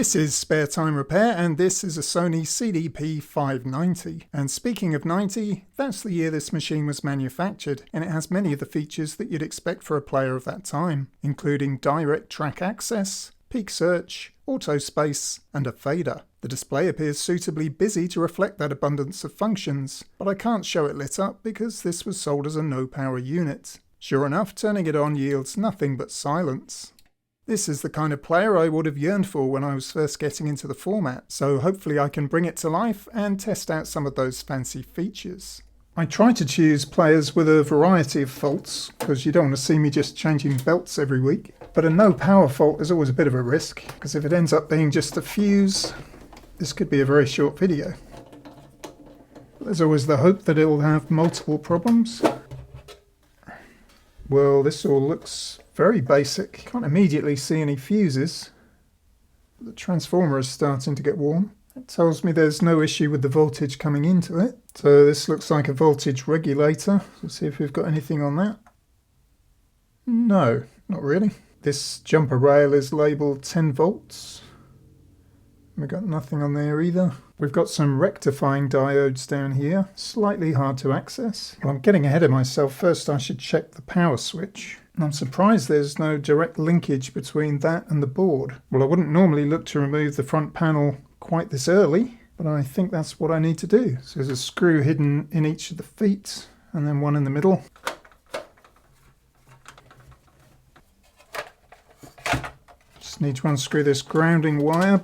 This is Spare Time Repair, and this is a Sony CDP-590. And speaking of 90, that's the year this machine was manufactured, and it has many of the features that you'd expect for a player of that time, including direct track access, peak search, auto space, and a fader. The display appears suitably busy to reflect that abundance of functions, but I can't show it lit up because this was sold as a no-power unit. Sure enough, turning it on yields nothing but silence. This is the kind of player I would have yearned for when I was first getting into the format, so hopefully I can bring it to life and test out some of those fancy features. I try to choose players with a variety of faults, because you don't want to see me just changing belts every week. But a no power fault is always a bit of a risk, because if it ends up being just a fuse, this could be a very short video. But there's always the hope that it'll have multiple problems. Well, this all looks very basic. Can't immediately see any fuses. The transformer is starting to get warm. It tells me there's no issue with the voltage coming into it. So this looks like a voltage regulator. Let's see if we've got anything on that. No, not really. This jumper rail is labelled 10 volts. We've got nothing on there either. We've got some rectifying diodes down here. Slightly hard to access. Well, I'm getting ahead of myself. First I should check the power switch. And I'm surprised there's no direct linkage between that and the board. Well, I wouldn't normally look to remove the front panel quite this early, but I think that's what I need to do. So there's a screw hidden in each of the feet, and then one in the middle. Just need to unscrew this grounding wire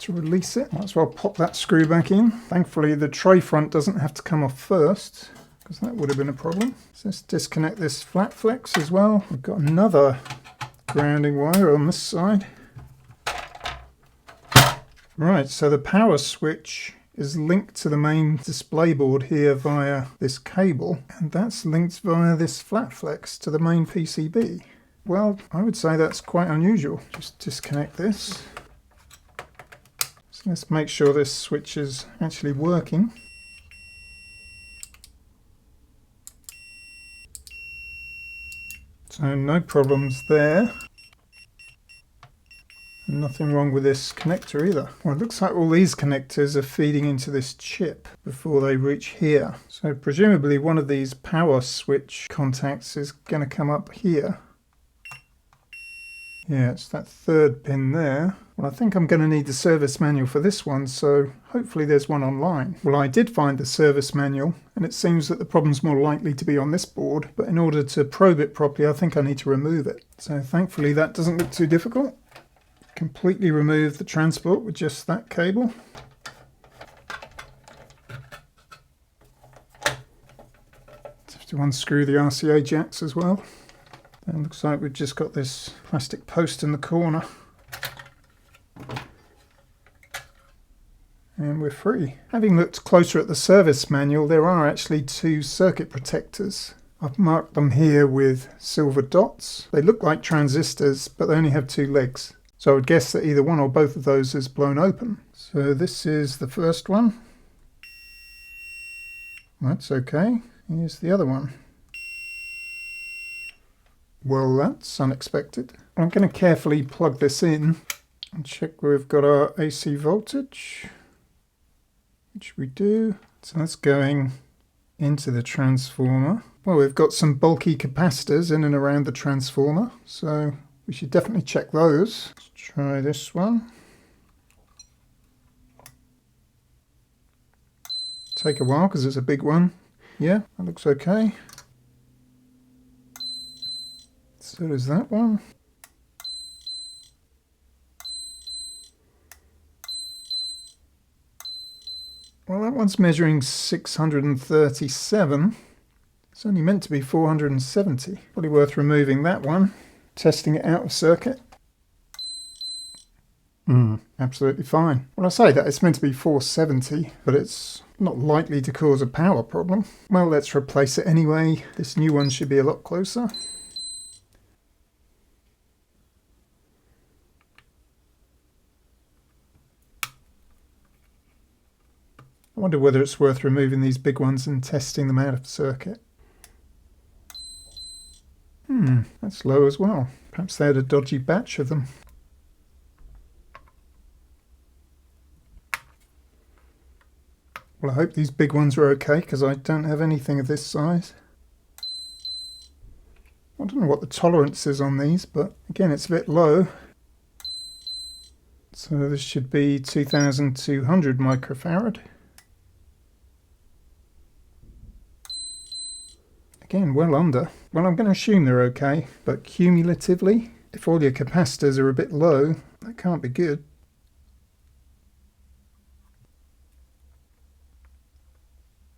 to release it. Might as well pop that screw back in. Thankfully the tray front doesn't have to come off first, because that would have been a problem. So let's disconnect this flat flex as well. We've got another grounding wire on this side. Right, so the power switch is linked to the main display board here via this cable, and that's linked via this flat flex to the main PCB. Well, I would say that's quite unusual. Just disconnect this. So let's make sure this switch is actually working. So no problems there. Nothing wrong with this connector either. Well, it looks like all these connectors are feeding into this chip before they reach here. So presumably one of these power switch contacts is going to come up here. Yeah, it's that third pin there. Well, I think I'm going to need the service manual for this one, so hopefully there's one online. Well, I did find the service manual, and it seems that the problem's more likely to be on this board, but in order to probe it properly, I think I need to remove it. So thankfully that doesn't look too difficult. Completely remove the transport with just that cable. Have to unscrew the RCA jacks as well. And looks like we've just got this plastic post in the corner. And we're free. Having looked closer at the service manual, there are actually two circuit protectors. I've marked them here with silver dots. They look like transistors, but they only have two legs. So I would guess that either one or both of those is blown open. So this is the first one. That's okay. Here's the other one. Well, that's unexpected. I'm going to carefully plug this in and check we've got our AC voltage, which we do. So that's going into the transformer. Well, we've got some bulky capacitors in and around the transformer, so we should definitely check those. Let's try this one. Take a while because it's a big one. Yeah, that looks okay. So does that one. Well, that one's measuring 637. It's only meant to be 470. Probably worth removing that one. Testing it out of circuit. Absolutely fine. When I say that, it's meant to be 470, but it's not likely to cause a power problem. Well, let's replace it anyway. This new one should be a lot closer. I wonder whether it's worth removing these big ones and testing them out of circuit. That's low as well. Perhaps they had a dodgy batch of them. Well, I hope these big ones are okay, because I don't have anything of this size. I don't know what the tolerance is on these, but again, it's a bit low. So this should be 2200 microfarad. Again, well under. Well, I'm going to assume they're okay, but cumulatively, if all your capacitors are a bit low, that can't be good.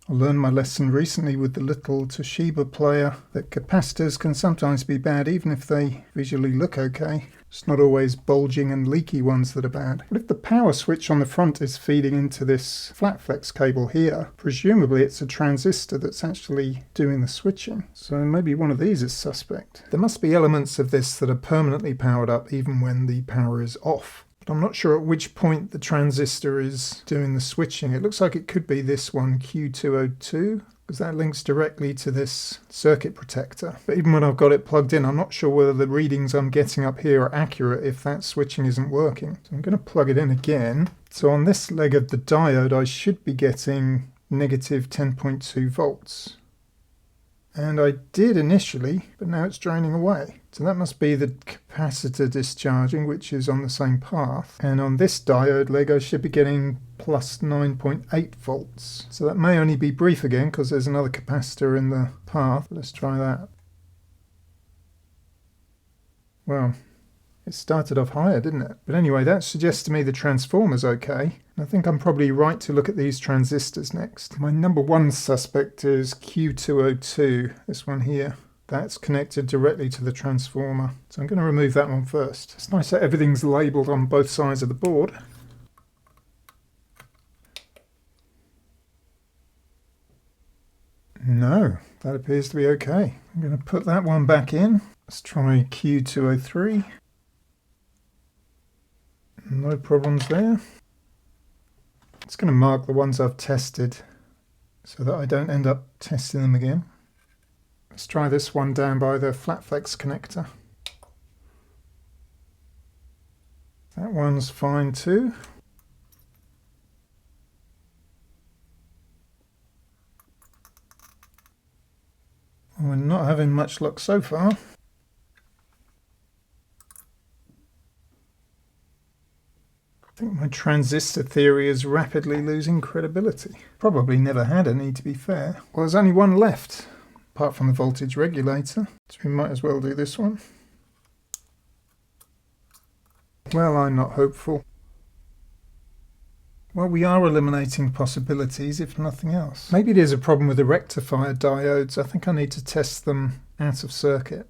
I learned my lesson recently with the little Toshiba player that capacitors can sometimes be bad even if they visually look okay. It's not always bulging and leaky ones that are bad. But if the power switch on the front is feeding into this flat flex cable here, presumably it's a transistor that's actually doing the switching. So maybe one of these is suspect. There must be elements of this that are permanently powered up even when the power is off. But I'm not sure at which point the transistor is doing the switching. It looks like it could be this one, Q202, because that links directly to this circuit protector. But even when I've got it plugged in, I'm not sure whether the readings I'm getting up here are accurate if that switching isn't working. So I'm going to plug it in again. So on this leg of the diode, I should be getting negative 10.2 volts. And I did initially, but now it's draining away. So that must be the capacitor discharging, which is on the same path. And on this diode leg, I should be getting plus 9.8 volts. So that may only be brief again, because there's another capacitor in the path. Let's try that. Well, it started off higher, didn't it? But anyway, that suggests to me the transformer's okay. I think I'm probably right to look at these transistors next. My number one suspect is Q202, this one here. That's connected directly to the transformer. So I'm going to remove that one first. It's nice that everything's labelled on both sides of the board. No, that appears to be okay. I'm going to put that one back in. Let's try Q203. No problems there. It's going to mark the ones I've tested so that I don't end up testing them again. Let's try this one down by the flat flex connector. That one's fine too. We're not having much luck so far. I think my transistor theory is rapidly losing credibility. Probably never had any, to be fair. Well, there's only one left, apart from the voltage regulator, so we might as well do this one. Well, I'm not hopeful. Well, we are eliminating possibilities, if nothing else. Maybe it is a problem with the rectifier diodes. I think I need to test them out of circuit.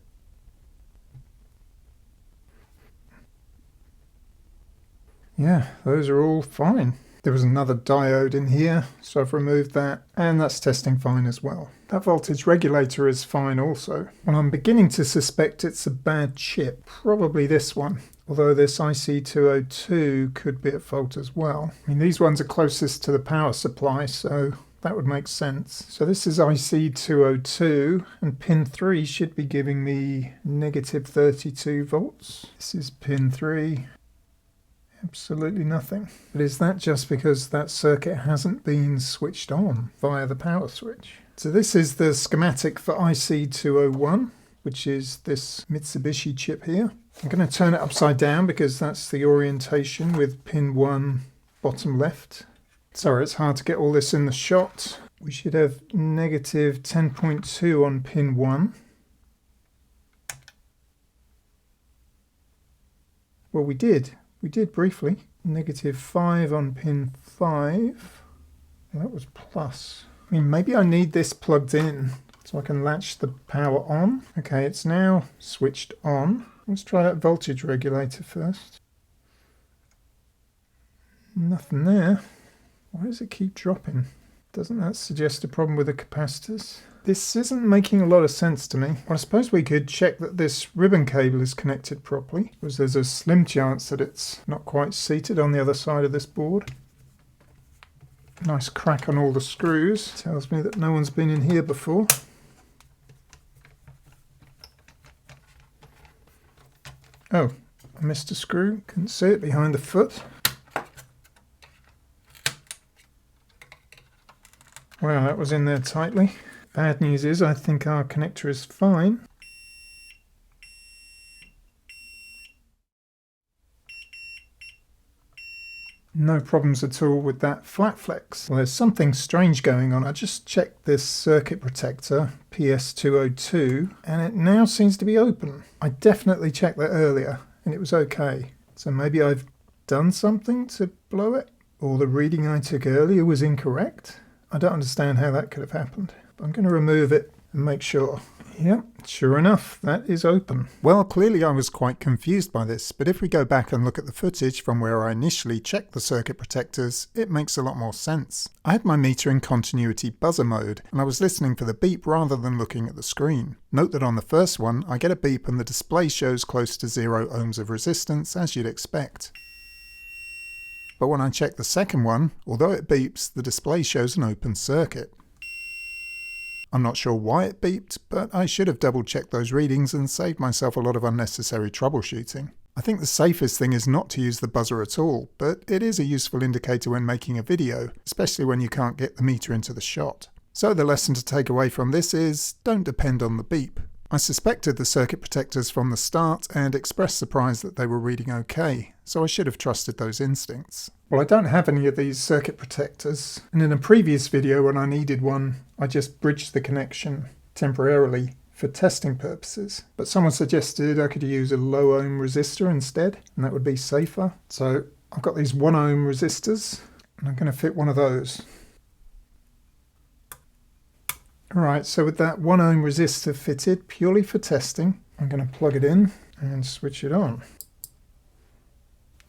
Yeah, those are all fine. There was another diode in here, so I've removed that, and that's testing fine as well. That voltage regulator is fine also. And I'm beginning to suspect it's a bad chip, probably this one. Although this IC202 could be at fault as well. I mean, these ones are closest to the power supply, so that would make sense. So this is IC202, and pin 3 should be giving me negative 32 volts. This is pin 3. Absolutely nothing. But is that just because that circuit hasn't been switched on via the power switch? So this is the schematic for IC201, which is this Mitsubishi chip here. I'm going to turn it upside down because that's the orientation with pin 1 bottom left. Sorry, it's hard to get all this in the shot. We should have negative 10.2 on pin 1. Well, we did. We did briefly. Negative 5 on pin 5. That was plus. I mean, maybe I need this plugged in so I can latch the power on. Okay, it's now switched on. Let's try that voltage regulator first. Nothing there. Why does it keep dropping? Doesn't that suggest a problem with the capacitors? This isn't making a lot of sense to me. Well, I suppose we could check that this ribbon cable is connected properly, because there's a slim chance that it's not quite seated on the other side of this board. Nice crack on all the screws. Tells me that no one's been in here before. Oh, I missed a screw. Couldn't see it behind the foot. Well, that was in there tightly. Bad news is I think our connector is fine. No problems at all with that flat flex. Well, there's something strange going on. I just checked this circuit protector, PS202, and it now seems to be open. I definitely checked that earlier, and it was okay. So maybe I've done something to blow it? Or the reading I took earlier was incorrect? I don't understand how that could have happened. But I'm going to remove it and make sure. Yep, sure enough, that is open. Well, clearly I was quite confused by this, but if we go back and look at the footage from where I initially checked the circuit protectors, it makes a lot more sense. I had my meter in continuity buzzer mode, and I was listening for the beep rather than looking at the screen. Note that on the first one, I get a beep and the display shows close to 0 ohms of resistance, as you'd expect. But when I check the second one, although it beeps, the display shows an open circuit. I'm not sure why it beeped, but I should have double checked those readings and saved myself a lot of unnecessary troubleshooting. I think the safest thing is not to use the buzzer at all, but it is a useful indicator when making a video, especially when you can't get the meter into the shot. So the lesson to take away from this is, don't depend on the beep. I suspected the circuit protectors from the start and expressed surprise that they were reading okay, so I should have trusted those instincts. Well, I don't have any of these circuit protectors, and in a previous video when I needed one, I just bridged the connection temporarily for testing purposes. But someone suggested I could use a low ohm resistor instead, and that would be safer. So I've got these 1 ohm resistors, and I'm going to fit one of those. Alright, so with that 1 ohm resistor fitted purely for testing, I'm going to plug it in and switch it on.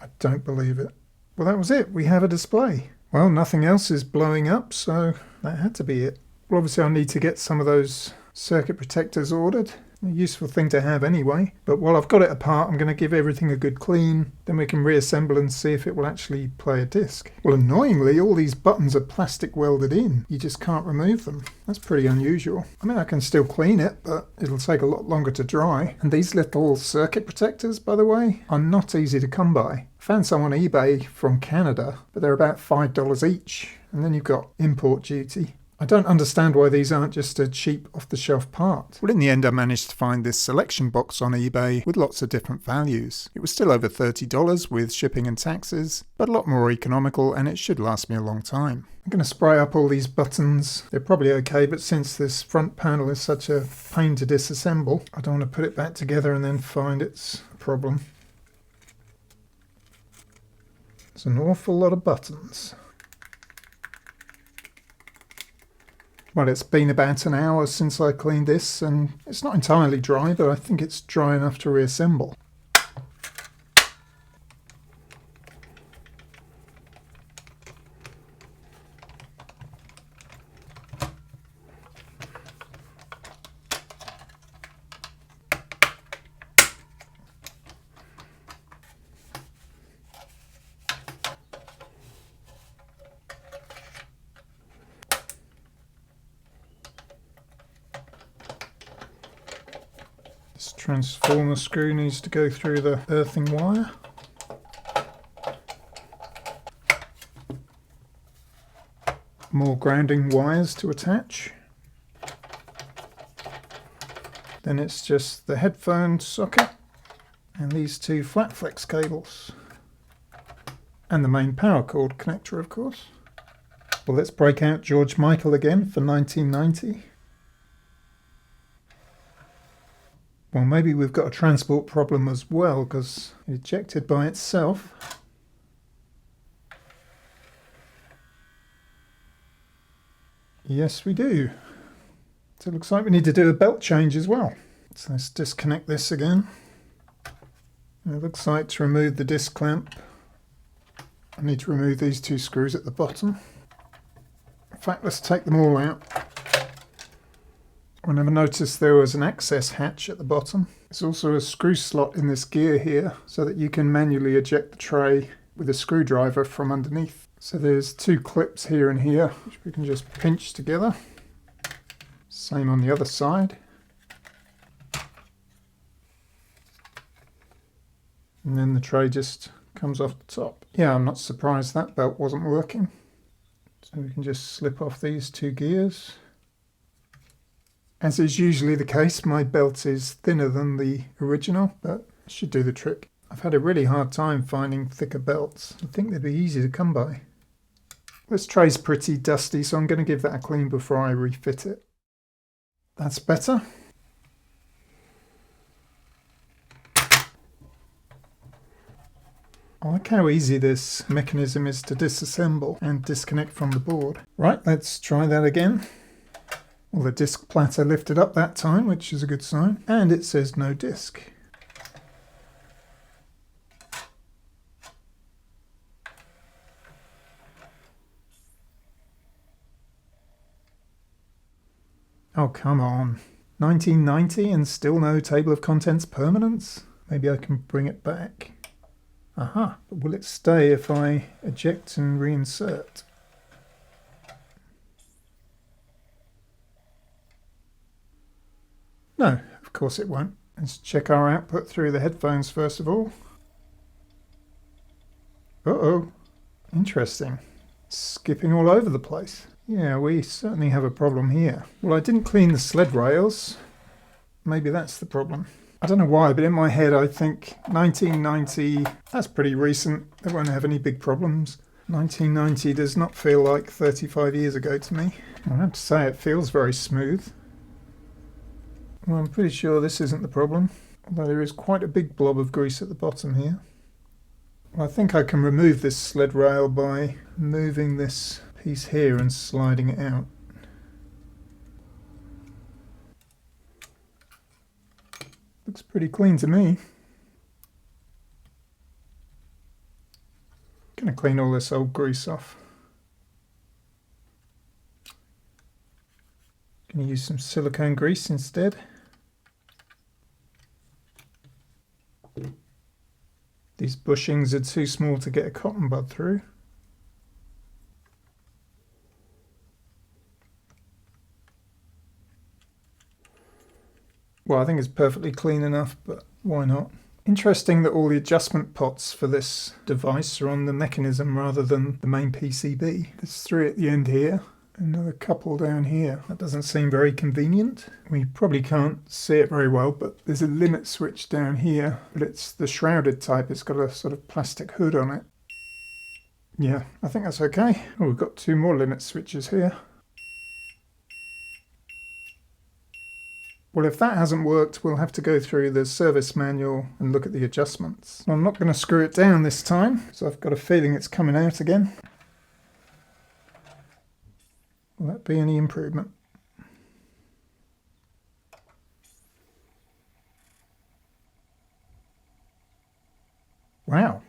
I don't believe it. Well, that was it. We have a display. Well, nothing else is blowing up, so that had to be it. Well, obviously I need to get some of those circuit protectors ordered. A useful thing to have anyway. But while I've got it apart, I'm going to give everything a good clean. Then we can reassemble and see if it will actually play a disc. Well, annoyingly, all these buttons are plastic welded in. You just can't remove them. That's pretty unusual. I mean, I can still clean it, but it'll take a lot longer to dry. And these little circuit protectors, by the way, are not easy to come by. I found some on eBay from Canada, but they're about $5 each. And then you've got import duty. I don't understand why these aren't just a cheap off-the-shelf part. Well, in the end I managed to find this selection box on eBay with lots of different values. It was still over $30 with shipping and taxes, but a lot more economical, and it should last me a long time. I'm going to spray up all these buttons. They're probably okay, but since this front panel is such a pain to disassemble, I don't want to put it back together and then find it's a problem. It's an awful lot of buttons. Well, it's been about an hour since I cleaned this, and it's not entirely dry, but I think it's dry enough to reassemble. This transformer screw needs to go through the earthing wire. More grounding wires to attach. Then it's just the headphone socket and these 2 flat flex cables. And the main power cord connector, of course. Well, let's break out George Michael again for 1990. Well, maybe we've got a transport problem as well, because it ejected by itself. Yes, we do. So it looks like we need to do a belt change as well. So let's disconnect this again. And it looks like to remove the disc clamp, I need to remove these 2 screws at the bottom. In fact, let's take them all out. I never noticed there was an access hatch at the bottom. There's also a screw slot in this gear here so that you can manually eject the tray with a screwdriver from underneath. So there's 2 clips here and here which we can just pinch together. Same on the other side. And then the tray just comes off the top. Yeah, I'm not surprised that belt wasn't working. So we can just slip off these two gears. As is usually the case, my belt is thinner than the original, but it should do the trick. I've had a really hard time finding thicker belts. I think they'd be easy to come by. This tray's pretty dusty, so I'm going to give that a clean before I refit it. That's better. I like how easy this mechanism is to disassemble and disconnect from the board. Right, let's try that again. Well, the disc platter lifted up that time, which is a good sign, and it says no disc. Oh, come on. 1990 and still no table of contents permanence? Maybe I can bring it back. Aha, but will it stay if I eject and reinsert? No, of course it won't. Let's check our output through the headphones first of all. Uh-oh, interesting. Skipping all over the place. Yeah, we certainly have a problem here. Well, I didn't clean the sled rails. Maybe that's the problem. I don't know why, but in my head I think 1990, that's pretty recent. They won't have any big problems. 1990 does not feel like 35 years ago to me. I have to say it feels very smooth. Well, I'm pretty sure this isn't the problem, although there is quite a big blob of grease at the bottom here. Well, I think I can remove this sled rail by moving this piece here and sliding it out. Looks pretty clean to me. Gonna clean all this old grease off. Gonna use some silicone grease instead. These bushings are too small to get a cotton bud through. Well, I think it's perfectly clean enough, but why not? Interesting that all the adjustment pots for this device are on the mechanism rather than the main PCB. There's 3 at the end here, another couple down here. That doesn't seem very convenient. We probably can't see it very well, but there's a limit switch down here, but it's the shrouded type. It's got a sort of plastic hood on it. Yeah, I think that's okay. Oh, we've got 2 more limit switches here. Well, if that hasn't worked, we'll have to go through the service manual and look at the adjustments. Well, I'm not going to screw it down this time, so I've got a feeling it's coming out again. Will that be any improvement? Wow.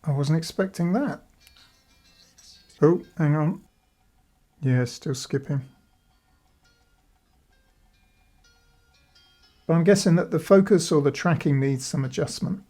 I wasn't expecting that. Oh, hang on. Yeah, still skipping. But I'm guessing that the focus or the tracking needs some adjustment.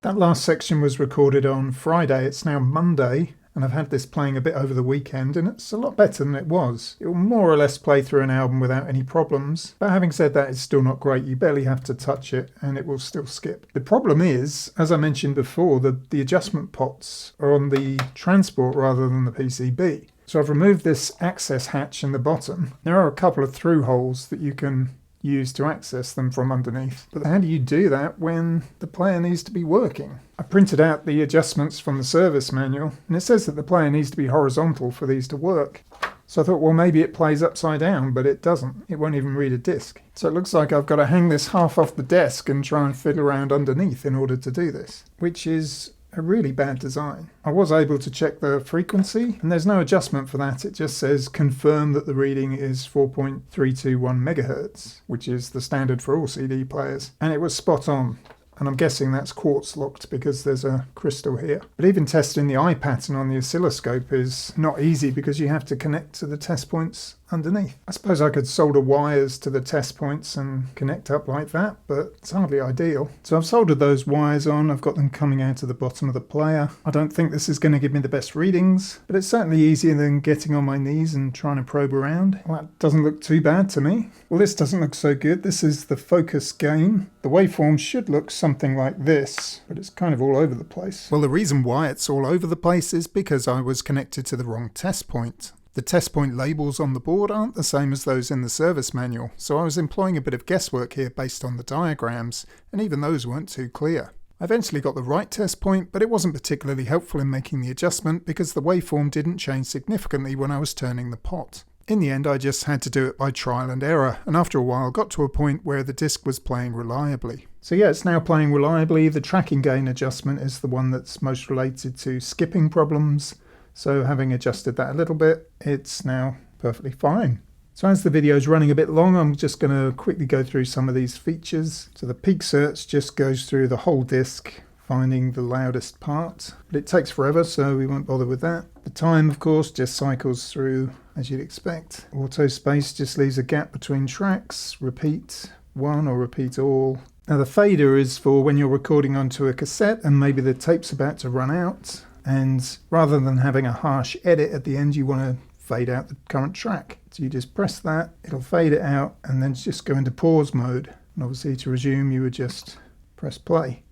That last section was recorded on Friday. It's now Monday, and I've had this playing a bit over the weekend, and it's a lot better than it was. It will more or less play through an album without any problems, but having said that, it's still not great. You barely have to touch it, and it will still skip. The problem is, as I mentioned before, the adjustment pots are on the transport rather than the PCB. So I've removed this access hatch in the bottom. There are a couple of through holes that you can use to access them from underneath. But how do you do that when the player needs to be working? I printed out the adjustments from the service manual, and it says that the player needs to be horizontal for these to work. So I thought, well, maybe it plays upside down, but it doesn't. It won't even read a disc. So it looks like I've got to hang this half off the desk and try and fiddle around underneath in order to do this, which is a really bad design. I was able to check the frequency, and there's no adjustment for that. It just says confirm that the reading is 4.321 megahertz, which is the standard for all CD players. And it was spot on. And I'm guessing that's quartz locked because there's a crystal here. But even testing the eye pattern on the oscilloscope is not easy because you have to connect to the test points underneath. I suppose I could solder wires to the test points and connect up like that, but it's hardly ideal. So I've soldered those wires on, I've got them coming out of the bottom of the player. I don't think this is going to give me the best readings, but it's certainly easier than getting on my knees and trying to probe around. Well, that doesn't look too bad to me. Well, this doesn't look so good. This is the focus gain. The waveform should look something like this, but it's kind of all over the place. Well, the reason why it's all over the place is because I was connected to the wrong test point. The test point labels on the board aren't the same as those in the service manual, so I was employing a bit of guesswork here based on the diagrams, and even those weren't too clear. I eventually got the right test point, but it wasn't particularly helpful in making the adjustment because the waveform didn't change significantly when I was turning the pot. In the end, I just had to do it by trial and error, and after a while got to a point where the disc was playing reliably. So yeah, it's now playing reliably. The tracking gain adjustment is the one that's most related to skipping problems. So having adjusted that a little bit, it's now perfectly fine. So as the video is running a bit long, I'm just going to quickly go through some of these features. So the peak search just goes through the whole disc, finding the loudest part. But it takes forever, so we won't bother with that. The time, of course, just cycles through as you'd expect. Auto space just leaves a gap between tracks. Repeat one or repeat all. Now the fader is for when you're recording onto a cassette and maybe the tape's about to run out. And rather than having a harsh edit at the end, you want to fade out the current track. So you just press that, it'll fade it out, and then just go into pause mode. And obviously to resume, you would just press play.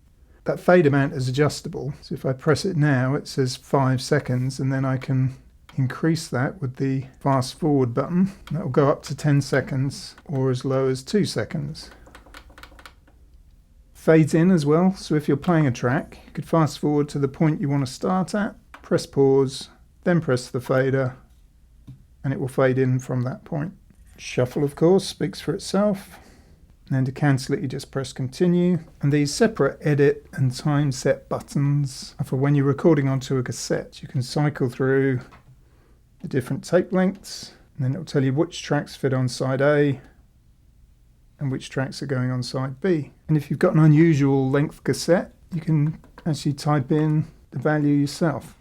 That fade amount is adjustable. So if I press it now, it says 5 seconds, and then I can increase that with the fast forward button. That will go up to 10 seconds or as low as 2 seconds. Fades in as well, so if you're playing a track, you could fast forward to the point you want to start at, press pause, then press the fader, and it will fade in from that point. Shuffle, of course, speaks for itself. And then to cancel it, you just press continue. And these separate edit and time set buttons are for when you're recording onto a cassette. You can cycle through the different tape lengths, and then it'll tell you which tracks fit on side A, and which tracks are going on side B. And if you've got an unusual length cassette, you can actually type in the value yourself.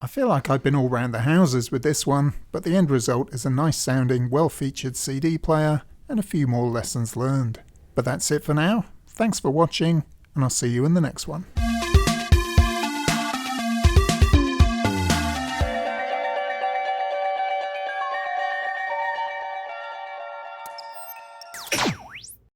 I feel like I've been all round the houses with this one, but the end result is a nice sounding, well-featured CD player and a few more lessons learned. But that's it for now. Thanks for watching, and I'll see you in the next one.